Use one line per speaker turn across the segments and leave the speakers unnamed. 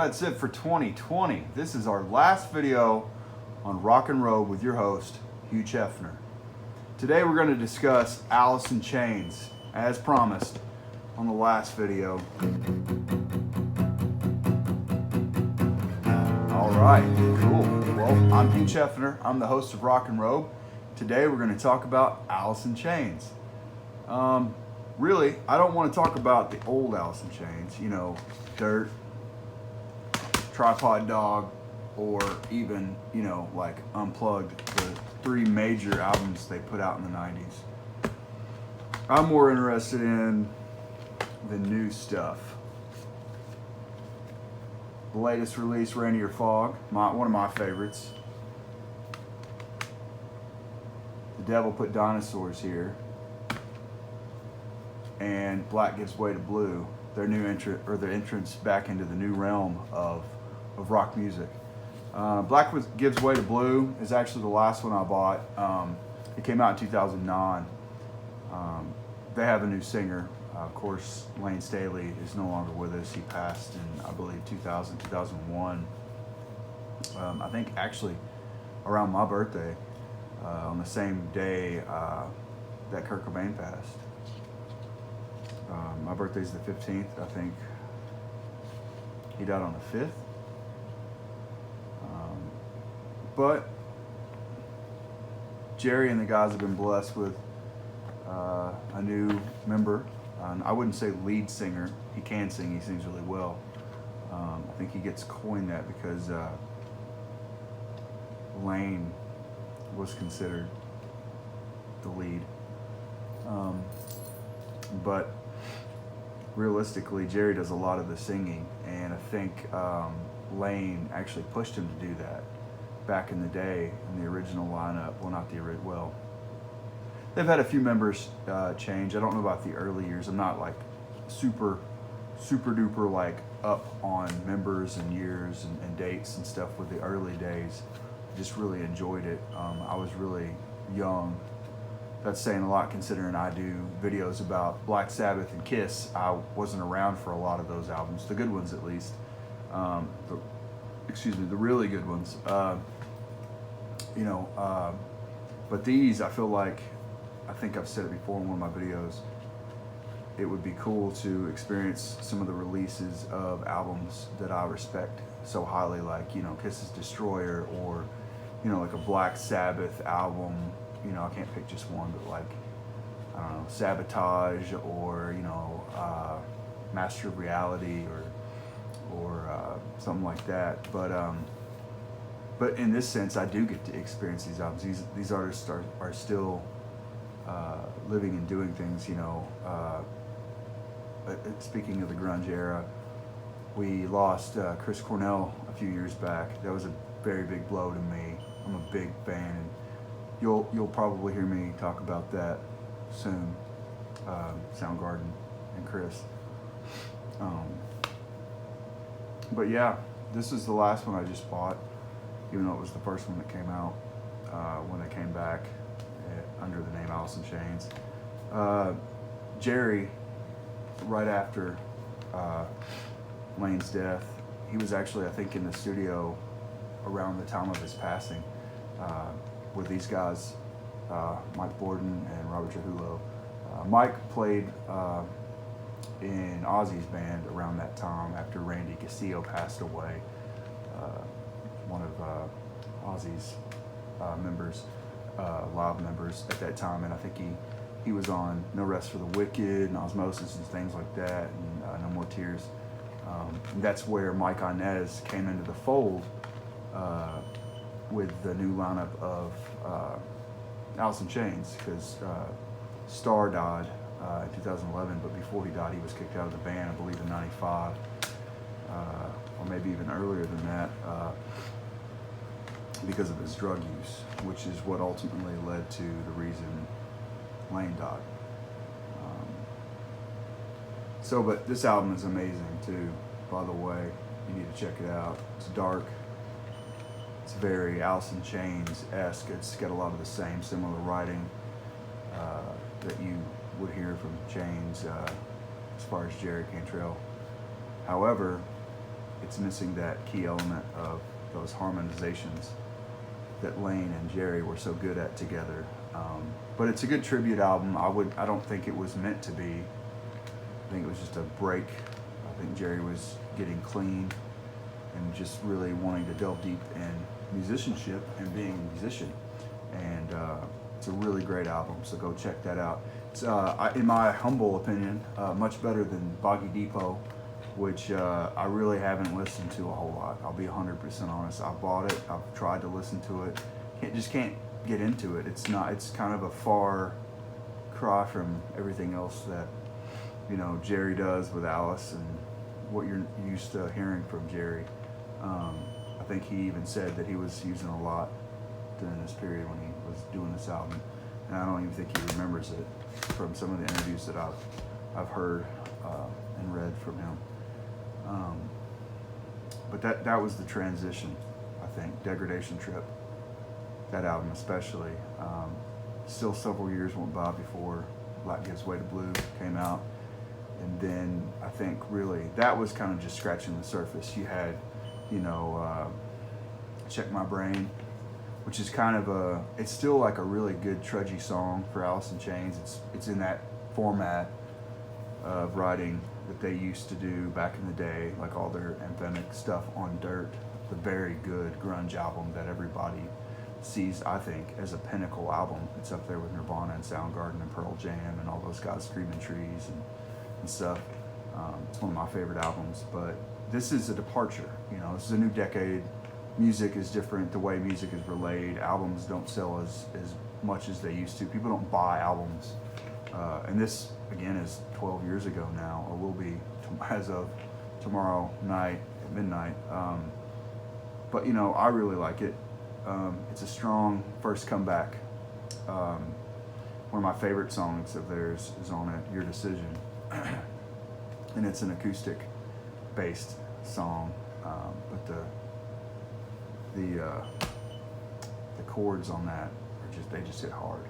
that's it for 2020. This is our last video on Rock and Roll with your host, Hugh Cheffner. Today we're going to discuss Alice in Chains, as promised on the last video. All right, cool. Well, I'm Hugh Cheffner. I'm the host of Rock and Roll. Today we're going to talk about Alice in Chains. Really, I don't want to talk about the old Alice in Chains, you know, Dirt, Tripod Dog, or even, you know, like Unplugged, the three major albums they put out in the 90s. I'm more interested in the new stuff. The latest release, Rain or Fog, one of my favorites. The Devil Put Dinosaurs Here. And Black Gives Way to Blue, their new their entrance back into the new realm of rock music. Black Gives Way to Blue is actually the last one I bought. It came out in 2009. They have a new singer. Of course, Lane Staley is no longer with us. He passed in, I believe, 2000, 2001. I think actually around my birthday, on the same day that Kurt Cobain passed. My birthday's the 15th, I think. He died on the 5th. But Jerry and the guys have been blessed with a new member. I wouldn't say lead singer. He can sing. He sings really well. I think he gets coined that because Lane was considered the lead. But realistically, Jerry does a lot of the singing, and I think Lane actually pushed him to do that back in the day in the original lineup. Well, not the original. Well, they've had a few members change. I don't know about the early years. I'm not like super duper like up on members and years and dates and stuff with the early days. I just really enjoyed it. I was really young. That's saying a lot considering I do videos about Black Sabbath and Kiss. I wasn't around for a lot of those albums, the good ones at least. The really good ones. But these, I feel like, I think I've said it before in one of my videos, it would be cool to experience some of the releases of albums that I respect so highly, like, you know, Kiss's Destroyer, or, you know, like a Black Sabbath album. You know, I can't pick just one, but like, I don't know, Sabotage, or, you know, Master of Reality, or something like that. But in this sense, I do get to experience these albums. These artists are still living and doing things, you know. Speaking of the grunge era, we lost Chris Cornell a few years back. That was a very big blow to me. I'm a big fan, and You'll probably hear me talk about that soon, Soundgarden and Chris. But yeah, this is the last one I just bought, even though it was the first one that came out when they came back under the name Alice in Chains. Jerry, right after Lane's death, he was actually, I think, in the studio around the time of his passing. With these guys, Mike Borden and Robert Trujillo. Mike played in Ozzy's band around that time after Randy Castillo passed away, one of Ozzy's members, live members at that time, and I think he was on No Rest for the Wicked and Osmosis and things like that, and No More Tears. And that's where Mike Inez came into the fold with the new lineup of Alice in Chains, because Starr died in 2011, but before he died, he was kicked out of the band, I believe, in '95, or maybe even earlier than that, because of his drug use, which is what ultimately led to the reason Lane died. But this album is amazing too, by the way. You need to check it out. It's dark. It's very Alice in Chains-esque. It's got a lot of the same similar writing that you would hear from Chains as far as Jerry Cantrell. However, it's missing that key element of those harmonizations that Lane and Jerry were so good at together. But it's a good tribute album. I don't think it was meant to be. I think it was just a break. I think Jerry was getting clean and just really wanting to delve deep in musicianship and being a musician. And it's a really great album, so go check that out. It's, in my humble opinion, much better than Boggy Depot, which I really haven't listened to a whole lot. I'll be 100% honest. I bought it. I've tried to listen to it. Can't get into it. It's kind of a far cry from everything else that, you know, Jerry does with Alice and what you're used to hearing from Jerry. I think he even said that he was using a lot during this period when he was doing this album, and I don't even think he remembers it from some of the interviews that I've heard and read from him. But that was the transition, I think. Degradation Trip, that album especially. Still several years went by before Black Gives Way to Blue came out, and then I think really that was kind of just scratching the surface. You had, you know, Check My Brain, which is kind of it's still like a really good trudgy song for Alice in Chains. It's in that format of writing that they used to do back in the day, like all their anthemic stuff on Dirt, the very good grunge album that everybody sees, I think, as a pinnacle album. It's up there with Nirvana and Soundgarden and Pearl Jam and all those guys, Screaming Trees and stuff. It's one of my favorite albums, but this is a departure. You know, this is a new decade. Music is different. The way music is relayed, albums don't sell as much as they used to. People don't buy albums. And this, again, is 12 years ago now, or will be as of tomorrow night at midnight. But, you know, I really like it. It's a strong first comeback. One of my favorite songs of theirs is on it, Your Decision. And it's an acoustic-based song, but the chords on that they just hit hard.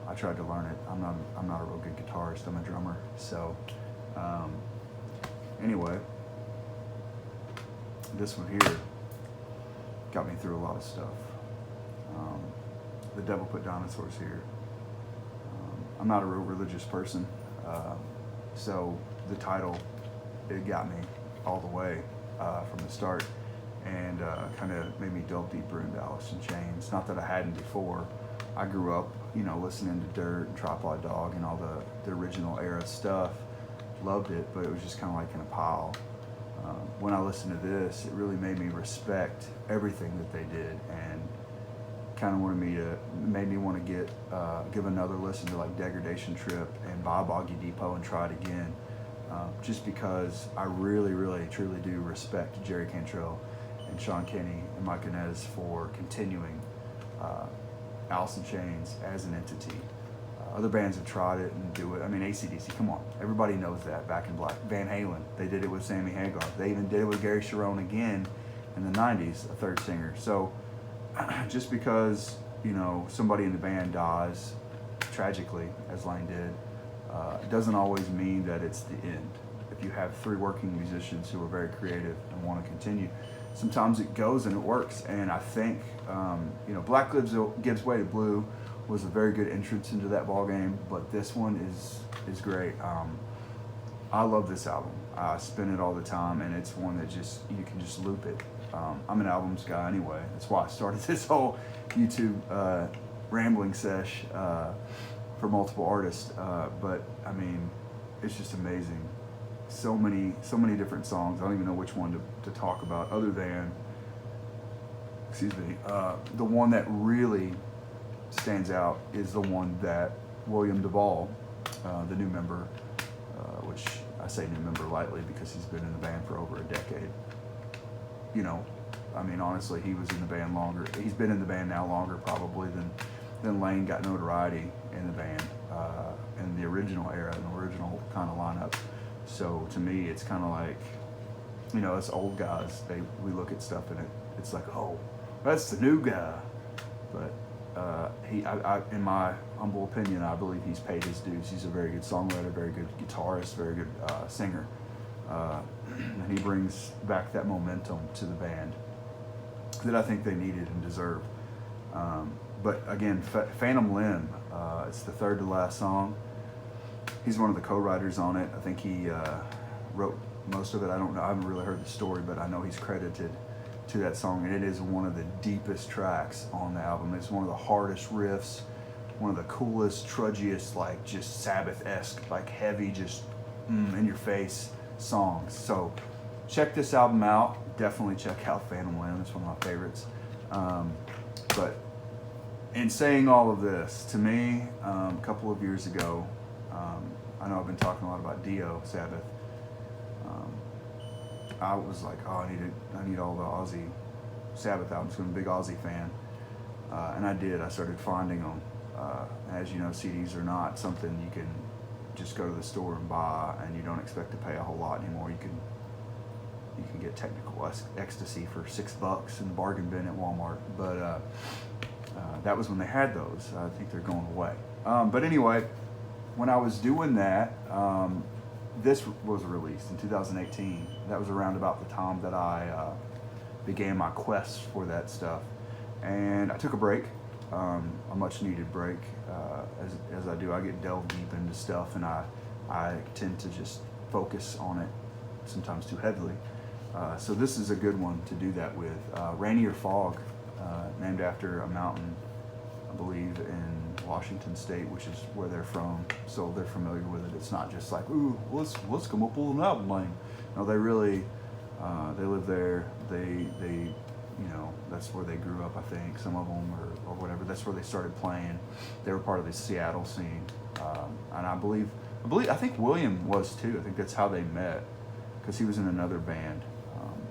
I tried to learn it. I'm not a real good guitarist. I'm a drummer. So anyway, this one here got me through a lot of stuff. The Devil Put Dinosaurs Here. I'm not a real religious person, so the title, it got me all the way from the start, and kind of made me delve deeper into Alice in Chains. Not that I hadn't before. I grew up, you know, listening to Dirt and Tripod Dog and all the original era stuff. Loved it, but it was just kind of like in a pile. When I listened to this, it really made me respect everything that they did, and kind of made me want to give another listen to like Degradation Trip and buy Boggy Depot and try it again, just because I really, really, truly do respect Jerry Cantrell and Sean Kinney and Mike Inez for continuing Alice in Chains as an entity. Other bands have tried it and do it. I mean, AC/DC, come on. Everybody knows that. Back in Black. Van Halen, they did it with Sammy Hagar. They even did it with Gary Cherone again in the 90s, a third singer. So just because, you know, somebody in the band dies tragically, as Lane did, it doesn't always mean that it's the end. If you have three working musicians who are very creative and want to continue, sometimes it goes and it works. And I think, you know, Black Gives Way to Blue was a very good entrance into that ball game, but this one is great. I love this album. I spin it all the time, and it's one that you can just loop it. I'm an albums guy anyway. That's why I started this whole YouTube rambling sesh for multiple artists. But I mean, it's just amazing. So many different songs. I don't even know which one to talk about, other than, the one that really stands out is the one that William Duvall, the new member, which I say new member lightly because he's been in the band for over a decade. You know, I mean, honestly, he was in the band longer. He's been in the band now longer probably than Lane got notoriety in the band in the original era, in the original kind of lineup. So to me, it's kind of like, you know, us old guys, we look at stuff and it's like, oh, that's the new guy. But in my humble opinion, I believe he's paid his dues. He's a very good songwriter, very good guitarist, very good singer. and he brings back that momentum to the band that I think they needed and deserved. But again, Phantom Limb, it's the third to last song. He's one of the co-writers on it. I think he wrote most of it. I don't know. I haven't really heard the story, but I know he's credited to that song, and it is one of the deepest tracks on the album. It's one of the hardest riffs, one of the coolest, trudgiest, like just Sabbath-esque, like heavy, just in your face songs. So check this album out. Definitely check out Phantom Limb. It's one of my favorites. But in saying all of this, to me, a couple of years ago, I know I've been talking a lot about Dio, Sabbath. I was like, oh, I need all the Ozzy Sabbath albums. I'm a big Ozzy fan, and I did. I started finding them. As you know, CDs are not something you can just go to the store and buy, and you don't expect to pay a whole lot anymore. You can get Technical Ecstasy for $6 in the bargain bin at Walmart, but that was when they had those. I think they're going away. But anyway, when I was doing that, this was released in 2018. That was around about the time that I began my quest for that stuff. And I took a break, a much needed break. As I do, I get delved deep into stuff, and I tend to just focus on it sometimes too heavily. So this is a good one to do that with. Rainier Fog, named after a mountain, I believe, in Washington State, which is where they're from, so they're familiar with it. It's not just like, ooh, let's come up with an album name. No, they really they live there. They that's where they grew up. I think some of them or whatever. That's where they started playing. They were part of the Seattle scene, and I think William was too. I think that's how they met, because he was in another band.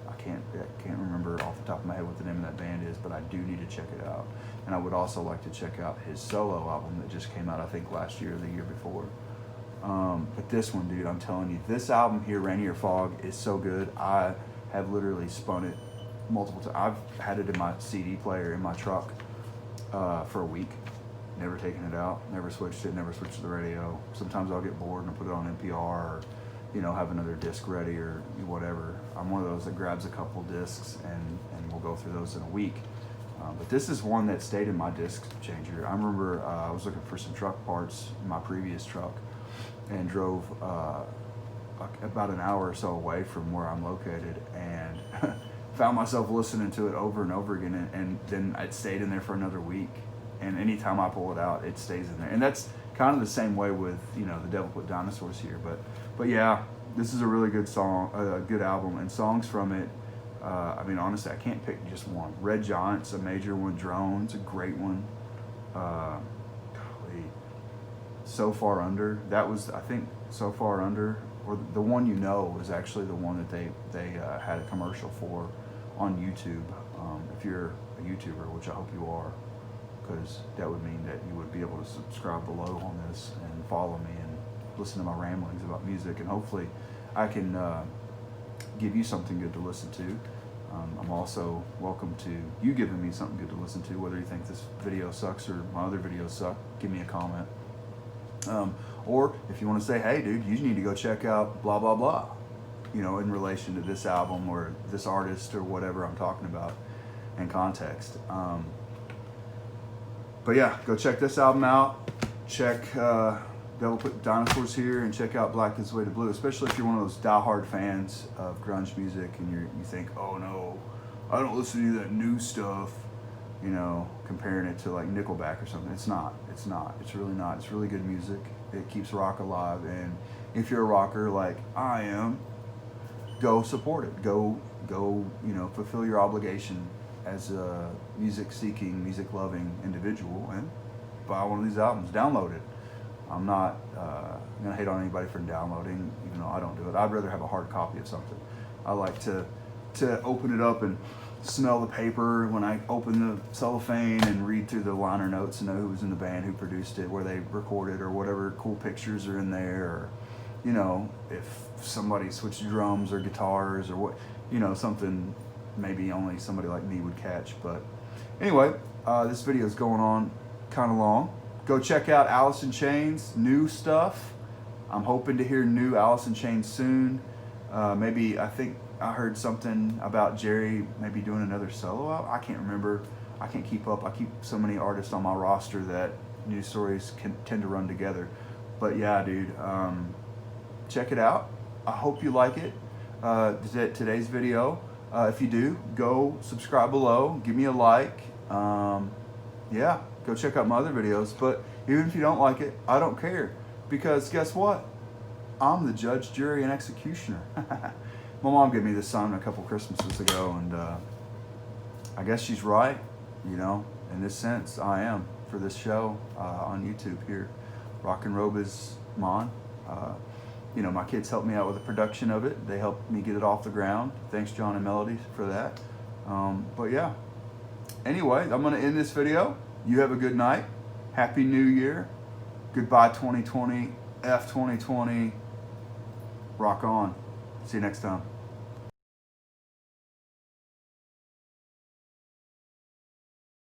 I can't remember off the top of my head what the name of that band is, but I do need to check it out. And I would also like to check out his solo album that just came out, I think, last year or the year before. But this one, dude, I'm telling you, this album here, Rainier Fog, is so good. I have literally spun it multiple times. I've had it in my CD player in my truck for a week. Never taken it out, never switched it, never switched to the radio. Sometimes I'll get bored and I'll put it on NPR, or have another disc ready or whatever. I'm one of those that grabs a couple discs and we'll go through those in a week. But this is one that stayed in my disc changer. I remember I was looking for some truck parts in my previous truck and drove about an hour or so away from where I'm located, and found myself listening to it over and over again, and then it stayed in there for another week. And anytime I pull it out, it stays in there. And that's kind of the same way with, The Devil Put Dinosaurs here. But yeah, this is a really good song, a good album, and songs from it. Honestly, I can't pick just one. Red Giant's a major one. Drone's a great one. So Far Under. That was, I think, So Far Under, or the one was actually the one that they had a commercial for on YouTube. If you're a YouTuber, which I hope you are, because that would mean that you would be able to subscribe below on this and follow me and listen to my ramblings about music, and hopefully I can give you something good to listen to. I'm also welcome to you giving me something good to listen to, whether you think this video sucks or my other videos suck. Give me a comment. Or if you want to say, hey dude, you need to go check out blah blah blah, in relation to this album or this artist or whatever I'm talking about in context. But yeah, go check this album out. Check Devil Put Dinosaurs here, and check out Black Is the Way to Blue, especially if you're one of those diehard fans of grunge music and you think, oh no, I don't listen to that new stuff, comparing it to like Nickelback or something. It's not. It's really not. It's really good music. It keeps rock alive, and if you're a rocker like I am, go support it. Go, fulfill your obligation as a music-seeking, music-loving individual, and buy one of these albums. Download it. I'm not going to hate on anybody for downloading, even though I don't do it. I'd rather have a hard copy of something. I like to open it up and smell the paper when I open the cellophane and read through the liner notes and know who was in the band, who produced it, where they recorded, or whatever cool pictures are in there, or, if somebody switched drums or guitars or what, something maybe only somebody like me would catch. But anyway, this video is going on kind of long. Go check out Alice in Chains' new stuff. I'm hoping to hear new Alice in Chains soon. Maybe, I think I heard something about Jerry maybe doing another solo album. I can't remember. I can't keep up. I keep so many artists on my roster that news stories can tend to run together. But yeah, dude, check it out. I hope you like it. Today's video. If you do, go subscribe below. Give me a like. Yeah, go check out my other videos. But even if you don't like it, I don't care. Because guess what? I'm the judge, jury, and executioner. My mom gave me this song a couple Christmases ago, and I guess she's right. You know, in this sense, I am for this show on YouTube here. Rock and Robe is mine. You know, my kids helped me out with the production of it. They helped me get it off the ground. Thanks, John and Melody, for that. But yeah. Anyway, I'm going to end this video. You have a good night. Happy New Year. Goodbye 2020. F 2020. Rock on. See you next time.